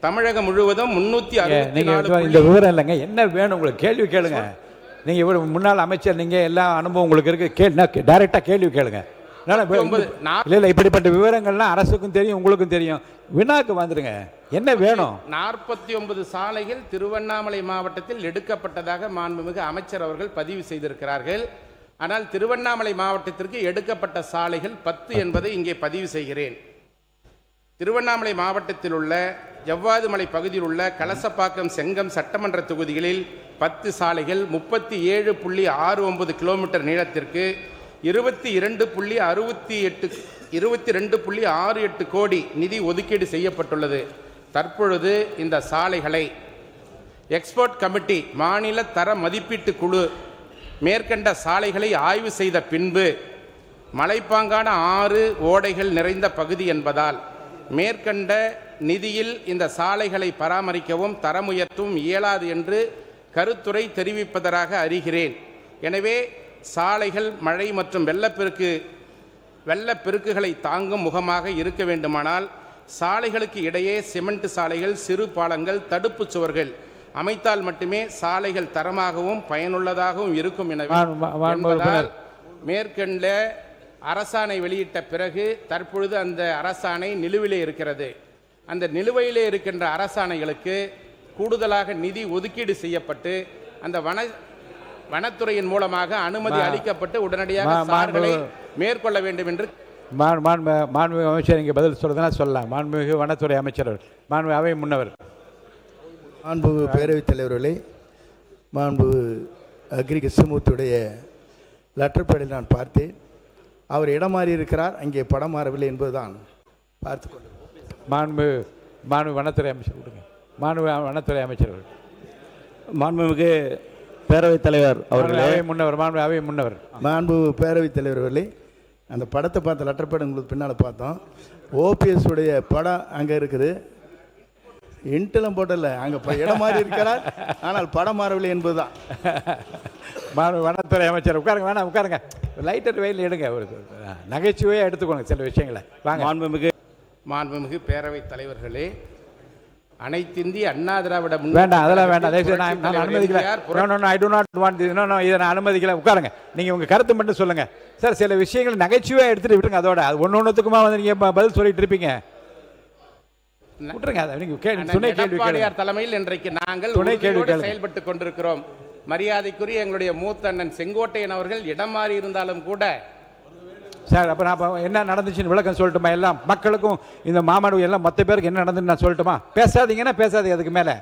தமிழகம் முழுவதும் 364. இந்த விவரம் இல்லைங்க, என்ன வேணும் உங்களுக்கு? கேள்வி கேளுங்க. நீங்கள் இவ்வளோ முன்னாள் அமைச்சர், நீங்கள் எல்லா அனுபவம் உங்களுக்கு இருக்கு. டைரெக்டாக கேள்வி கேளுங்க. இல்லை, இப்படிப்பட்ட விவரங்கள்லாம் அரசுக்கும் தெரியும், உங்களுக்கும் தெரியும். வினாக்கு வந்துடுங்க, என்ன வேணும்? 49 சாலைகள் திருவண்ணாமலை மாவட்டத்தில் எடுக்கப்பட்டதாக மாண்புமிகு அமைச்சர் அவர்கள் பதிவு செய்திருக்கிறார்கள். ஆனால் திருவண்ணாமலை மாவட்டத்திற்கு எடுக்கப்பட்ட சாலைகள் 10 என்பதை இங்கே பதிவு செய்கிறேன். திருவண்ணாமலை மாவட்டத்தில் உள்ள ஜவ்வாதுமலை பகுதியில் உள்ள கலசப்பாக்கம், செங்கம் சட்டமன்ற தொகுதிகளில் 10 சாலைகள் 37.69 கிலோமீட்டர் நீளத்திற்கு 22.68 கோடி நிதி ஒதுக்கீடு செய்யப்பட்டுள்ளது. தற்பொழுது இந்த சாலைகளை எக்ஸ்போர்ட் கமிட்டி, மாநில தர மதிப்பீட்டு குழு மேற்கண்ட சாலைகளை ஆய்வு செய்த பின்பு மலைப்பாங்கான ஆறு ஓடைகள் நிறைந்த பகுதி என்பதால் மேற்கண்ட நிதியில் இந்த சாலைகளை பராமரிக்கவும் தரம் உயர்த்தவும் இயலாது என்று கருத்துரை தெரிவிப்பதாக அறிகிறேன். எனவே சாலைகள் மழை மற்றும் வெள்ளப்பெருக்குகளை தாங்கும் முகமாக இருக்க வேண்டுமானால் சாலைகளுக்கு இடையே சிமெண்ட் சாலைகள், சிறு பாலங்கள், தடுப்பு சுவர்கள் அமைத்தால் மட்டுமே சாலைகள் தரமாகவும் பயனுள்ளதாகவும் இருக்கும். எனவே மேற்கண்ட அரசாணை வெளியிட்ட பிறகு தற்பொழுது அந்த அரசாணை நிலுவிலே இருக்கிறது. அந்த நிலுவையிலே இருக்கின்ற அரசாணைகளுக்கு கூடுதலாக நிதி ஒதுக்கீடு செய்யப்பட்டு அந்த வனத்துறையின் மூலமாக அனுமதி அளிக்கப்பட்டு உடனடியாக சாலைகளை மேற்கொள்ள வேண்டும் என்று மாண்புமிகு அமைச்சர் இங்கே பதில் சொல்றதுனா சொல்லலாம். மாண்புமிகு வனத்துறை அமைச்சர், மாண்புமிகு அவை முன்னவர். மாண்புமிகு பேரவைத் தலைவர்களே, மாண்புமிகு அக்ரி கிருஷ்ணமூர்த்தியுடைய லெட்டர் பேடில் நான் பார்த்தேன். அவர் இடம் மாறி இருக்கிறார், அங்கே படம் மாறவில்லை என்பதுதான் பார்த்து கொண்டு. மாண்புமிகு வனத்துறை அமைச்சர் கொடுங்க. மாண்புமிகு வனத்துறை அமைச்சர், மாண்புமிகு பேரவைத் தலைவர் அவர்களே, முன்னவர், மாண்புமிகு அவை முன்னவர். மாண்புமிகு பேரவைத் தலைவர்களே, அந்த படத்தை பார்த்த லெட்டர் பேட் உங்களுக்கு பின்னால் பார்த்தோம். ஓபிஎஸ் உடைய படம் அங்கே இருக்குது. இன்டெல்லாம் போட்டல, அங்கே இடம் மாறி இருக்கிறார், ஆனால் படம் மாறவில்லை என்பதுதான். வனத்துறை அமைச்சர் உட்காருங்க. வேணாம், உட்காருங்க. லைட்டர் வெயில் எடுங்க, ஒரு நகைச்சுவையாக எடுத்துக்கோங்க சில விஷயங்களை. வாங்க. மாண்புமிகு பேரவைத் தலைவர்களே, அனைத்திந்திய அண்ணா திராவிட வேண்டாம், அதெல்லாம் வேண்டாம். நான் அனுமதிக்கல. ஐ டு நாட் வாண்ட் திஸ். இதை நான் அனுமதிக்கல. உட்காருங்க. நீங்கள் உங்கள் கருத்து மட்டும் சொல்லுங்கள் சார். சில விஷயங்கள் நகைச்சுவையாக எடுத்துகிட்டு விட்டுருங்க. அதோட அது ஒன்றுத்துக்குமா வந்து நீங்கள் பதில் சொல்லிட்டு இருப்பீங்க. விட்டுருங்க. துணை கேள்வி தலைமையில் இன்றைக்கு நாங்கள் செயல்பட்டுக் கொண்டிருக்கிறோம். மரியாதைக்குரிய எங்களுடைய மூத்த அண்ணன் செங்கோட்டையன் அவர்கள் இடம் மாறி இருந்தாலும் கூட சார், அப்போ நான் என்ன நடந்துச்சுன்னு விளக்கம் சொல்லட்டுமா? எல்லாம் மக்களுக்கும் இந்த மாமாடு எல்லாம் மொத்த பேருக்கு என்ன நடந்துன்னு நான் சொல்லட்டுமா? பேசாதீங்கன்னா பேசாதீங்க. அதுக்கு மேலே